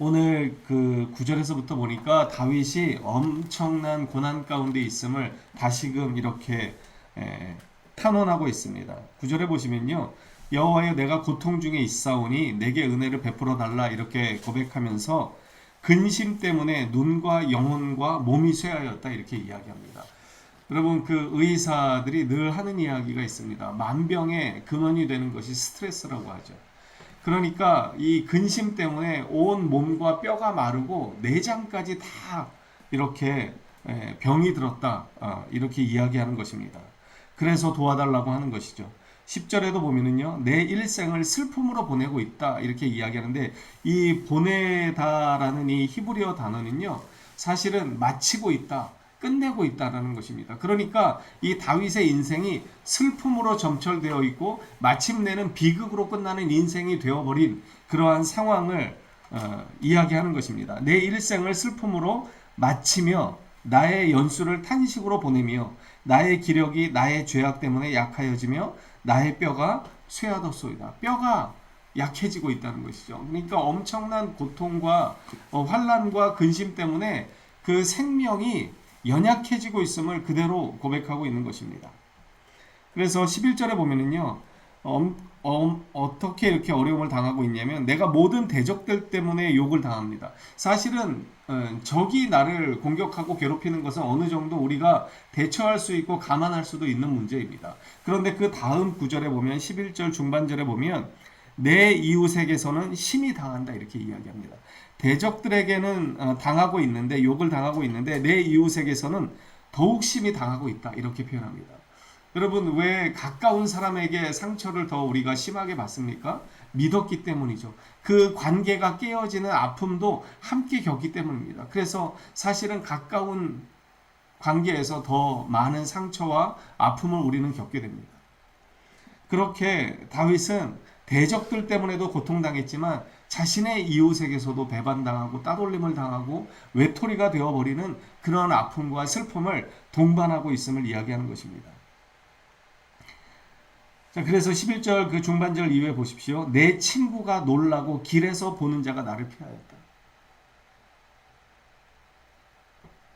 오늘 그 9절에서부터 보니까 다윗이 엄청난 고난 가운데 있음을 다시금 이렇게 탄원하고 있습니다. 9절에 보시면요. 여호와여 내가 고통 중에 있사오니 내게 은혜를 베풀어 달라 이렇게 고백하면서 근심 때문에 눈과 영혼과 몸이 쇠하였다 이렇게 이야기합니다. 여러분 그 의사들이 늘 하는 이야기가 있습니다. 만병의 근원이 되는 것이 스트레스라고 하죠. 그러니까 이 근심 때문에 온 몸과 뼈가 마르고 내장까지 다 이렇게 병이 들었다 이렇게 이야기하는 것입니다. 그래서 도와달라고 하는 것이죠. 10절에도 보면은요, 내 일생을 슬픔으로 보내고 있다 이렇게 이야기하는데 이 보내다라는 이 히브리어 단어는요, 사실은 마치고 있다, 끝내고 있다라는 것입니다. 그러니까 이 다윗의 인생이 슬픔으로 점철되어 있고 마침내는 비극으로 끝나는 인생이 되어버린 그러한 상황을 이야기하는 것입니다. 내 일생을 슬픔으로 마치며 나의 연수를 탄식으로 보내며 나의 기력이 나의 죄악 때문에 약하여지며 나의 뼈가 쇠하더소이다. 뼈가 약해지고 있다는 것이죠. 그러니까 엄청난 고통과 환난과 근심 때문에 그 생명이 연약해지고 있음을 그대로 고백하고 있는 것입니다. 그래서 11절에 보면은요, 어떻게 이렇게 어려움을 당하고 있냐면 내가 모든 대적들 때문에 욕을 당합니다. 사실은 적이 나를 공격하고 괴롭히는 것은 어느 정도 우리가 대처할 수 있고 감안할 수도 있는 문제입니다. 그런데 그 다음 구절에 보면 11절 중반절에 보면 내 이웃에게서는 심히 당한다 이렇게 이야기합니다. 대적들에게는 당하고 있는데 욕을 당하고 있는데 내 이웃에게서는 더욱 심히 당하고 있다 이렇게 표현합니다. 여러분 왜 가까운 사람에게 상처를 더 우리가 심하게 받습니까? 믿었기 때문이죠. 그 관계가 깨어지는 아픔도 함께 겪기 때문입니다. 그래서 사실은 가까운 관계에서 더 많은 상처와 아픔을 우리는 겪게 됩니다. 그렇게 다윗은 대적들 때문에도 고통당했지만 자신의 이웃에게서도 배반당하고 따돌림을 당하고 외톨이가 되어버리는 그러한 아픔과 슬픔을 동반하고 있음을 이야기하는 것입니다. 자, 그래서 11절 그 중반절 이후에 보십시오. 내 친구가 놀라고 길에서 보는 자가 나를 피하였다.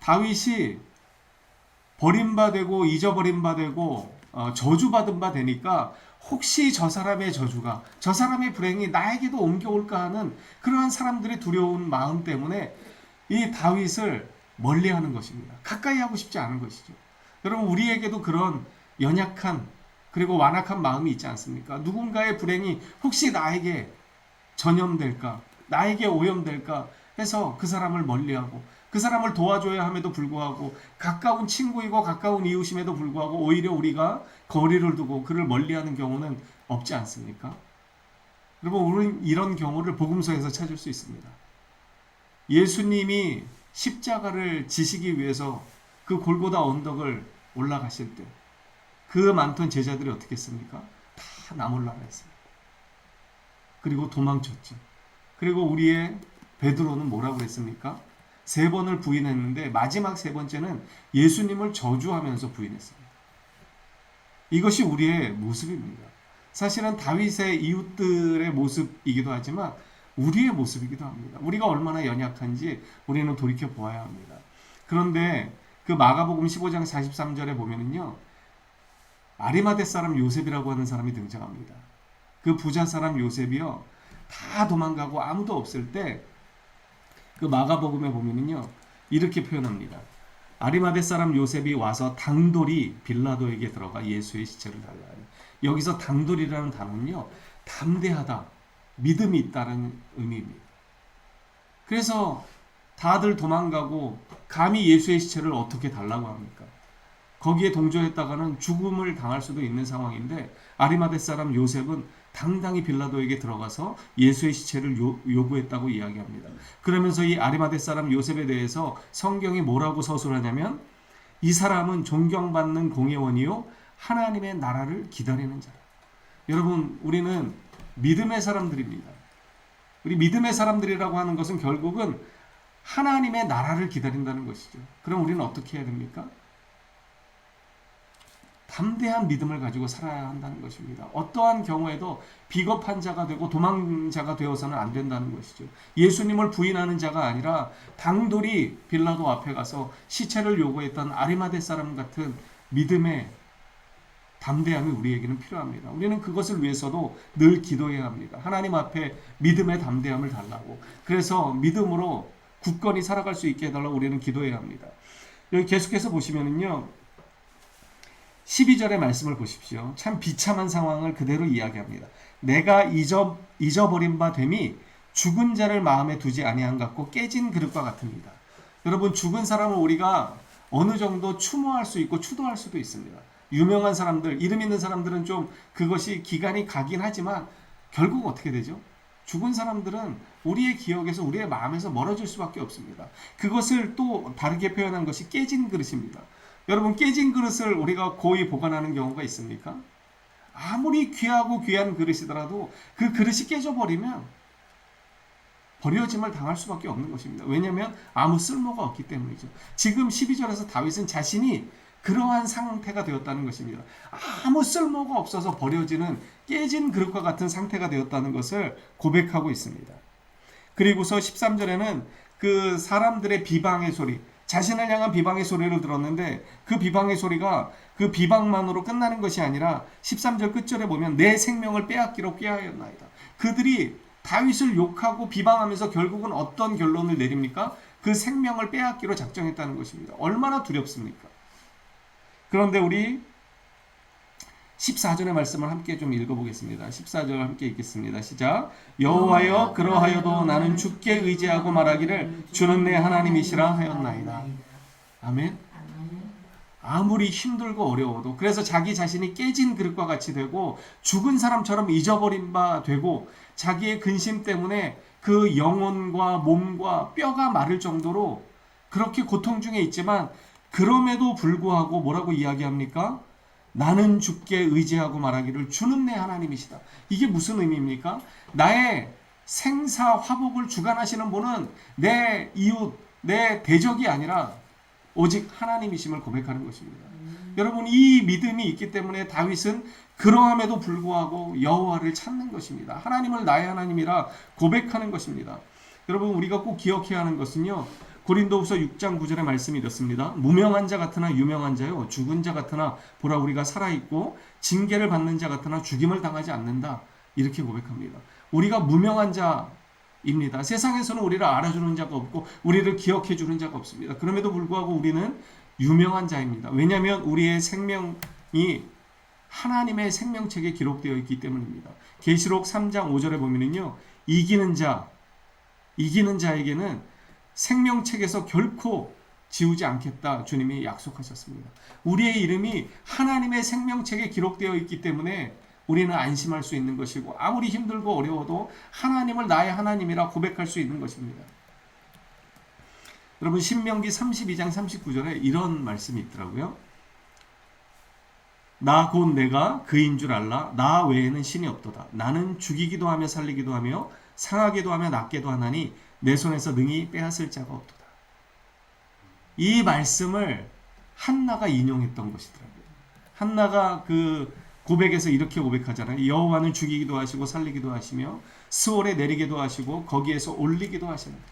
다윗이 버림받고 잊어버림받고 저주받은 바 되니까 혹시 저 사람의 저주가 저 사람의 불행이 나에게도 옮겨올까 하는 그러한 사람들의 두려운 마음 때문에 이 다윗을 멀리하는 것입니다. 가까이 하고 싶지 않은 것이죠. 여러분 우리에게도 그런 연약한 그리고 완악한 마음이 있지 않습니까? 누군가의 불행이 혹시 나에게 전염될까? 나에게 오염될까? 해서 그 사람을 멀리하고 그 사람을 도와줘야 함에도 불구하고 가까운 친구이고 가까운 이웃임에도 불구하고 오히려 우리가 거리를 두고 그를 멀리하는 경우는 없지 않습니까? 여러분 우리는 이런 경우를 복음서에서 찾을 수 있습니다. 예수님이 십자가를 지시기 위해서 그 골고다 언덕을 올라가실 때 그 많던 제자들이 어떻게 했습니까? 다 나몰라라 했습니다. 그리고 도망쳤죠. 그리고 우리의 베드로는 뭐라고 그랬습니까? 3번을 부인했는데 마지막 3번째는 예수님을 저주하면서 부인했습니다. 이것이 우리의 모습입니다. 사실은 다윗의 이웃들의 모습이기도 하지만 우리의 모습이기도 합니다. 우리가 얼마나 연약한지 우리는 돌이켜 보아야 합니다. 그런데 그 마가복음 15장 43절에 보면은요, 아리마대 사람 요셉이라고 하는 사람이 등장합니다. 그 부자 사람 요셉이요, 다 도망가고 아무도 없을 때 그 마가복음에 보면은요 이렇게 표현합니다. 아리마대 사람 요셉이 와서 당돌이 빌라도에게 들어가 예수의 시체를 달라. 여기서 당돌이라는 단어는요 담대하다, 믿음이 있다는 의미입니다. 그래서 다들 도망가고 감히 예수의 시체를 어떻게 달라고 합니까? 거기에 동조했다가는 죽음을 당할 수도 있는 상황인데 아리마대 사람 요셉은 당당히 빌라도에게 들어가서 예수의 시체를 요구했다고 이야기합니다. 그러면서 이 아리마대 사람 요셉에 대해서 성경이 뭐라고 서술하냐면 이 사람은 존경받는 공회원이요 하나님의 나라를 기다리는 자라. 여러분 우리는 믿음의 사람들입니다. 우리 믿음의 사람들이라고 하는 것은 결국은 하나님의 나라를 기다린다는 것이죠. 그럼 우리는 어떻게 해야 됩니까? 담대한 믿음을 가지고 살아야 한다는 것입니다. 어떠한 경우에도 비겁한 자가 되고 도망자가 되어서는 안 된다는 것이죠. 예수님을 부인하는 자가 아니라 당돌이 빌라도 앞에 가서 시체를 요구했던 아리마대 사람 같은 믿음의 담대함이 우리에게는 필요합니다. 우리는 그것을 위해서도 늘 기도해야 합니다. 하나님 앞에 믿음의 담대함을 달라고. 그래서 믿음으로 굳건히 살아갈 수 있게 해달라고 우리는 기도해야 합니다. 여기 계속해서 보시면은요, 12절의 말씀을 보십시오. 참 비참한 상황을 그대로 이야기합니다. 내가 잊어버린 바 됨이 죽은 자를 마음에 두지 아니한 같고 깨진 그릇과 같습니다. 여러분, 죽은 사람을 우리가 어느 정도 추모할 수 있고 추도할 수도 있습니다. 유명한 사람들, 이름 있는 사람들은 좀 그것이 기간이 가긴 하지만 결국 어떻게 되죠? 죽은 사람들은 우리의 기억에서, 우리의 마음에서 멀어질 수밖에 없습니다. 그것을 또 다르게 표현한 것이 깨진 그릇입니다. 여러분, 깨진 그릇을 우리가 고이 보관하는 경우가 있습니까? 아무리 귀하고 귀한 그릇이더라도 그 그릇이 깨져버리면 버려짐을 당할 수밖에 없는 것입니다. 왜냐하면 아무 쓸모가 없기 때문이죠. 지금 12절에서 다윗은 자신이 그러한 상태가 되었다는 것입니다. 아무 쓸모가 없어서 버려지는 깨진 그릇과 같은 상태가 되었다는 것을 고백하고 있습니다. 그리고서 13절에는 그 사람들의 비방의 소리, 자신을 향한 비방의 소리를 들었는데 그 비방의 소리가 그 비방만으로 끝나는 것이 아니라 13절 끝절에 보면 내 생명을 빼앗기로 꾀하였나이다. 그들이 다윗을 욕하고 비방하면서 결국은 어떤 결론을 내립니까? 그 생명을 빼앗기로 작정했다는 것입니다. 얼마나 두렵습니까? 그런데 우리 14절의 말씀을 함께 좀 읽어보겠습니다. 14절 함께 읽겠습니다. 시작. 여호와여, 그러하여도 나는 주께 의지하고 말하기를 주는 내 하나님이시라 하였나이다. 아멘. 아무리 힘들고 어려워도, 그래서 자기 자신이 깨진 그릇과 같이 되고 죽은 사람처럼 잊어버린 바 되고 자기의 근심 때문에 그 영혼과 몸과 뼈가 마를 정도로 그렇게 고통 중에 있지만, 그럼에도 불구하고 뭐라고 이야기합니까? 나는 주께 의지하고 말하기를 주는 내 하나님이시다. 이게 무슨 의미입니까? 나의 생사 화복을 주관하시는 분은 내 이웃, 내 대적이 아니라 오직 하나님이심을 고백하는 것입니다. 여러분, 이 믿음이 있기 때문에 다윗은 그러함에도 불구하고 여호와를 찾는 것입니다. 하나님을 나의 하나님이라 고백하는 것입니다. 여러분, 우리가 꼭 기억해야 하는 것은요, 고린도후서 6장 9절의 말씀이 이렇습니다. 무명한 자 같으나 유명한 자요, 죽은 자 같으나 보라 우리가 살아있고 징계를 받는 자 같으나 죽임을 당하지 않는다. 이렇게 고백합니다. 우리가 무명한 자입니다. 세상에서는 우리를 알아주는 자가 없고 우리를 기억해 주는 자가 없습니다. 그럼에도 불구하고 우리는 유명한 자입니다. 왜냐하면 우리의 생명이 하나님의 생명책에 기록되어 있기 때문입니다. 계시록 3장 5절에 보면은요, 이기는 자에게는 생명책에서 결코 지우지 않겠다 주님이 약속하셨습니다. 우리의 이름이 하나님의 생명책에 기록되어 있기 때문에 우리는 안심할 수 있는 것이고, 아무리 힘들고 어려워도 하나님을 나의 하나님이라 고백할 수 있는 것입니다. 여러분, 신명기 32장 39절에 이런 말씀이 있더라고요. 나 곧 내가 그인 줄 알라. 나 외에는 신이 없도다. 나는 죽이기도 하며 살리기도 하며 상하기도 하며 낫게도 하나니 내 손에서 능히 빼앗을 자가 없도다. 이 말씀을 한나가 인용했던 것이더라고요. 한나가 그 고백에서 이렇게 고백하잖아요. 여호와는 죽이기도 하시고 살리기도 하시며 스올에 내리기도 하시고 거기에서 올리기도 하십니다.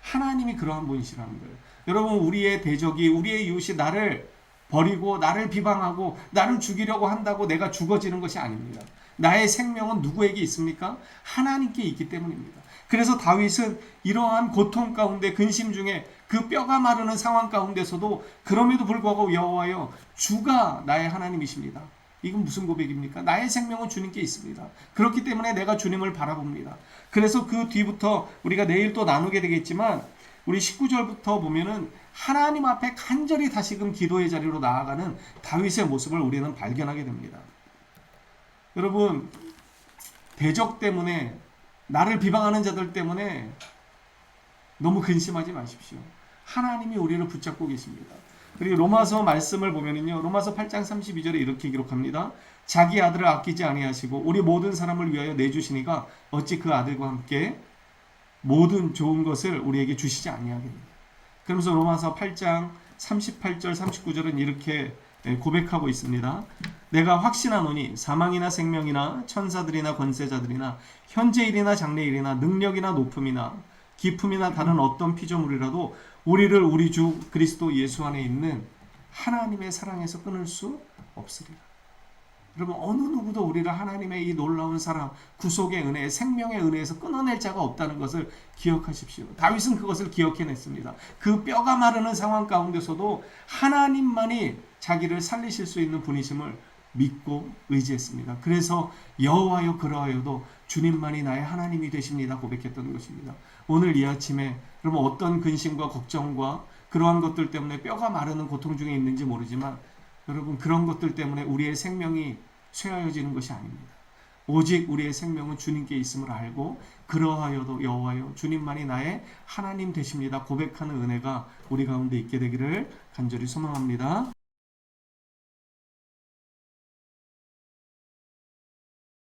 하나님이 그러한 분이시라는 거예요. 여러분, 우리의 대적이, 우리의 이웃이 나를 버리고 나를 비방하고 나를 죽이려고 한다고 내가 죽어지는 것이 아닙니다. 나의 생명은 누구에게 있습니까? 하나님께 있기 때문입니다. 그래서 다윗은 이러한 고통 가운데, 근심 중에 그 뼈가 마르는 상황 가운데서도 그럼에도 불구하고 여호와여, 주가 나의 하나님이십니다. 이건 무슨 고백입니까? 나의 생명은 주님께 있습니다. 그렇기 때문에 내가 주님을 바라봅니다. 그래서 그 뒤부터 우리가 내일 또 나누게 되겠지만, 우리 19절부터 보면은 하나님 앞에 간절히 다시금 기도의 자리로 나아가는 다윗의 모습을 우리는 발견하게 됩니다. 여러분, 대적 때문에, 나를 비방하는 자들 때문에 너무 근심하지 마십시오. 하나님이 우리를 붙잡고 계십니다. 그리고 로마서 말씀을 보면은요, 로마서 8장 32절에 이렇게 기록합니다. 자기 아들을 아끼지 아니하시고 우리 모든 사람을 위하여 내주시니가 어찌 그 아들과 함께 모든 좋은 것을 우리에게 주시지 아니하겠느냐. 그러면서 로마서 8장 38절 39절은 이렇게 고백하고 있습니다. 내가 확신하노니 사망이나 생명이나 천사들이나 권세자들이나 현재일이나 장래일이나 능력이나 높음이나 기품이나 다른 어떤 피조물이라도 우리를 우리 주 그리스도 예수 안에 있는 하나님의 사랑에서 끊을 수 없으리라. 여러분, 어느 누구도 우리를 하나님의 이 놀라운 사랑, 구속의 은혜, 생명의 은혜에서 끊어낼 자가 없다는 것을 기억하십시오. 다윗은 그것을 기억해냈습니다. 그 뼈가 마르는 상황 가운데서도 하나님만이 자기를 살리실 수 있는 분이심을 믿고 의지했습니다. 그래서 여호와여 그러하여도 주님만이 나의 하나님이 되십니다 고백했던 것입니다. 오늘 이 아침에 여러분 어떤 근심과 걱정과 그러한 것들 때문에 뼈가 마르는 고통 중에 있는지 모르지만 여러분 그런 것들 때문에 우리의 생명이 쇠하여지는 것이 아닙니다. 오직 우리의 생명은 주님께 있음을 알고 그러하여도 여호와여 주님만이 나의 하나님 되십니다 고백하는 은혜가 우리 가운데 있게 되기를 간절히 소망합니다.